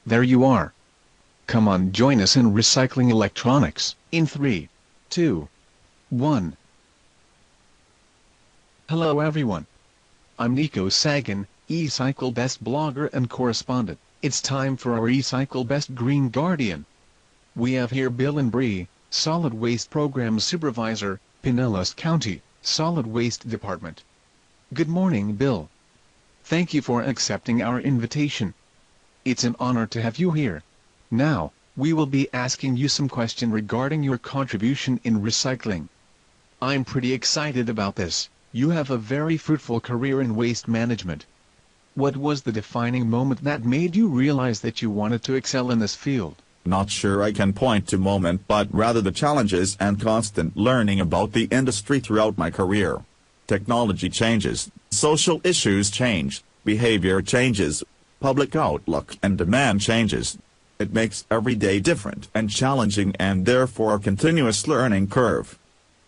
There you are. Come on, join us in recycling electronics, in 3, 2, 1. Hello everyone. I'm Nico Sagan, eCycle Best Blogger and Correspondent. It's time for our eCycle Best Green Guardian. We have here Bill Embree, Solid Waste Program Supervisor, Pinellas County, Solid Waste Department. Good morning, Bill. Thank you for accepting our invitation. It's an honor to have you here. Now, we will be asking you some questions regarding your contribution in recycling. I'm pretty excited about this. You have a very fruitful career in waste management. What was the defining moment that made you realize that you wanted to excel in this field? Not sure I can point to moment, but rather the challenges and constant learning about the industry throughout my career. Technology changes, social issues change, behavior changes, public outlook and demand changes. It makes every day different and challenging, and therefore a continuous learning curve.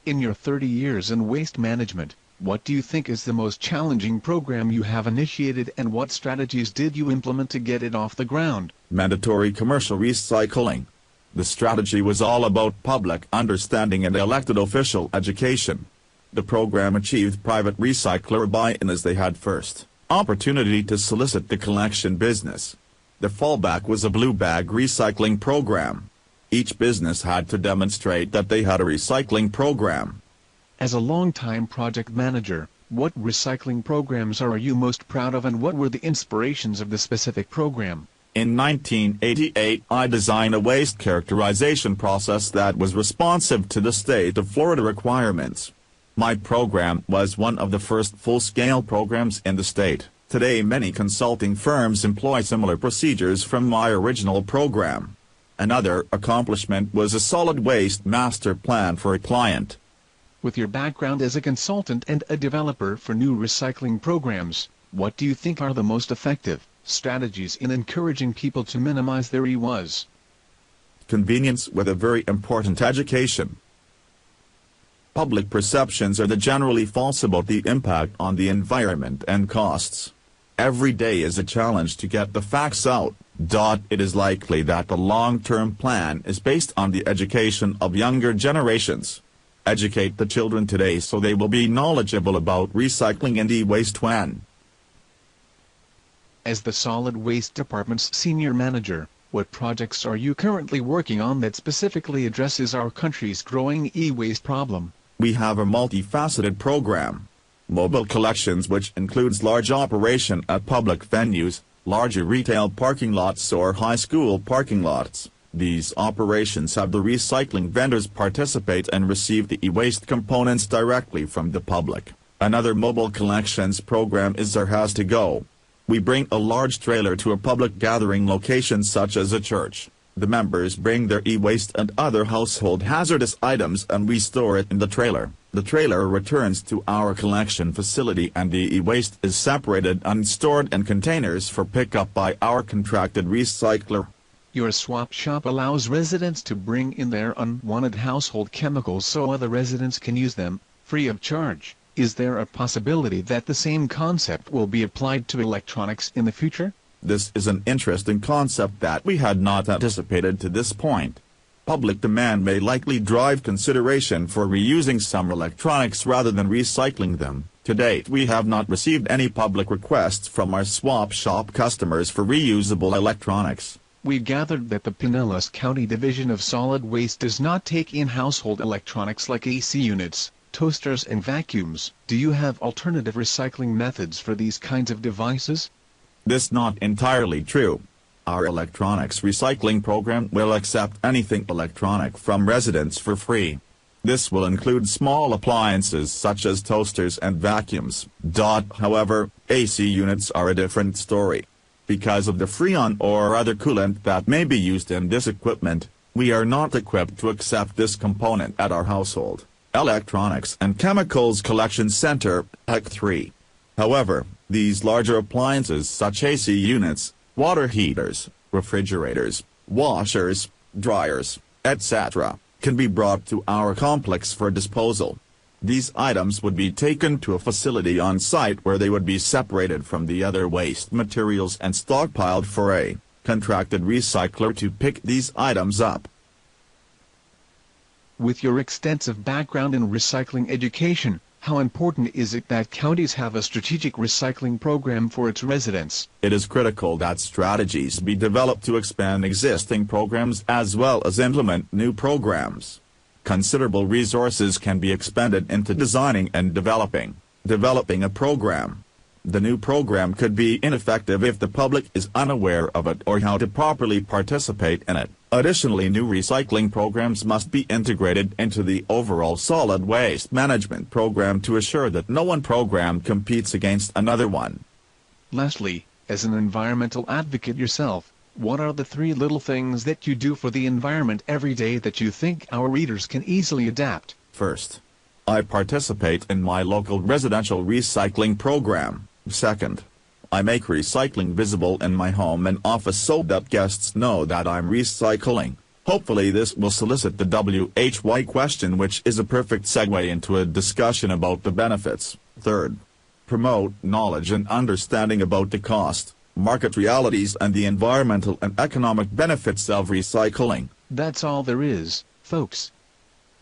In your 30 years in waste management, what do you think is the most challenging program you have initiated, and what strategies did you implement to get it off the ground? Mandatory commercial recycling. The strategy was all about public understanding and elected official education. The program achieved private recycler buy-in as they had first opportunity to solicit the collection business. The fallback was a blue bag recycling program. Each business had to demonstrate that they had a recycling program. As a long-time project manager, what recycling programs are you most proud of, and what were the inspirations of the specific program? In 1988, I designed a waste characterization process that was responsive to the state of Florida requirements. My program was one of the first full-scale programs in the state. Today many consulting firms employ similar procedures from my original program. Another accomplishment was a solid waste master plan for a client. With your background as a consultant and a developer for new recycling programs, what do you think are the most effective strategies in encouraging people to minimize their e-waste? Convenience with a very important education. Public perceptions are generally false about the impact on the environment and costs. Every day is a challenge to get the facts out. It is likely that the long-term plan is based on the education of younger generations. Educate the children today so they will be knowledgeable about recycling and e-waste when. As the Solid Waste Department's senior manager, what projects are you currently working on that specifically addresses our country's growing e-waste problem? We have a multifaceted program. Mobile collections, which includes large operation at public venues, larger retail parking lots or high school parking lots. These operations have the recycling vendors participate and receive the e-waste components directly from the public. Another mobile collections program is There Has to Go. We bring a large trailer to a public gathering location such as a church. The members bring their e-waste and other household hazardous items and we store it in the trailer. The trailer returns to our collection facility and the e-waste is separated and stored in containers for pickup by our contracted recycler. Your swap shop allows residents to bring in their unwanted household chemicals so other residents can use them, free of charge. Is there a possibility that the same concept will be applied to electronics in the future? This is an interesting concept that we had not anticipated to this point. Public demand may likely drive consideration for reusing some electronics rather than recycling them. To date, we have not received any public requests from our swap shop customers for reusable electronics. We gathered that the Pinellas County Division of Solid Waste does not take in household electronics like AC units, toasters and vacuums. Do you have alternative recycling methods for these kinds of devices? This not entirely true. Our electronics recycling program will accept anything electronic from residents for free. This will include small appliances such as toasters and vacuums. However, AC units are a different story. Because of the freon or other coolant that may be used in this equipment, we are not equipped to accept this component at our household Electronics and Chemicals Collection Center, HEC3. However, these larger appliances such AC units, water heaters, refrigerators, washers, dryers, etc., can be brought to our complex for disposal. These items would be taken to a facility on site where they would be separated from the other waste materials and stockpiled for a contracted recycler to pick these items up. With your extensive background in recycling education, how important is it that counties have a strategic recycling program for its residents? It is critical that strategies be developed to expand existing programs as well as implement new programs. Considerable resources can be expended into designing and developing a program. The new program could be ineffective if the public is unaware of it or how to properly participate in it. Additionally, new recycling programs must be integrated into the overall solid waste management program to assure that no one program competes against another one. Lastly, as an environmental advocate yourself, what are the 3 little things that you do for the environment every day that you think our readers can easily adapt? First, I participate in my local residential recycling program. Second, I make recycling visible in my home and office so that guests know that I'm recycling. Hopefully this will solicit the WHY question, which is a perfect segue into a discussion about the benefits. Third, promote knowledge and understanding about the cost, market realities and the environmental and economic benefits of recycling. That's all there is, folks.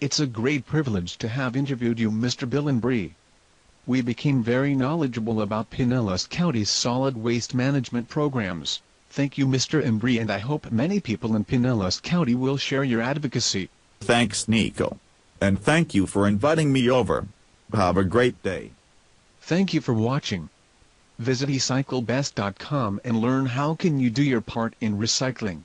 It's a great privilege to have interviewed you, Mr. Bill Embree. We became very knowledgeable about Pinellas County's solid waste management programs. Thank you, Mr. Embree, and I hope many people in Pinellas County will share your advocacy. Thanks, Nico. And thank you for inviting me over. Have a great day. Thank you for watching. Visit eCyclebest.com and learn how can you do your part in recycling.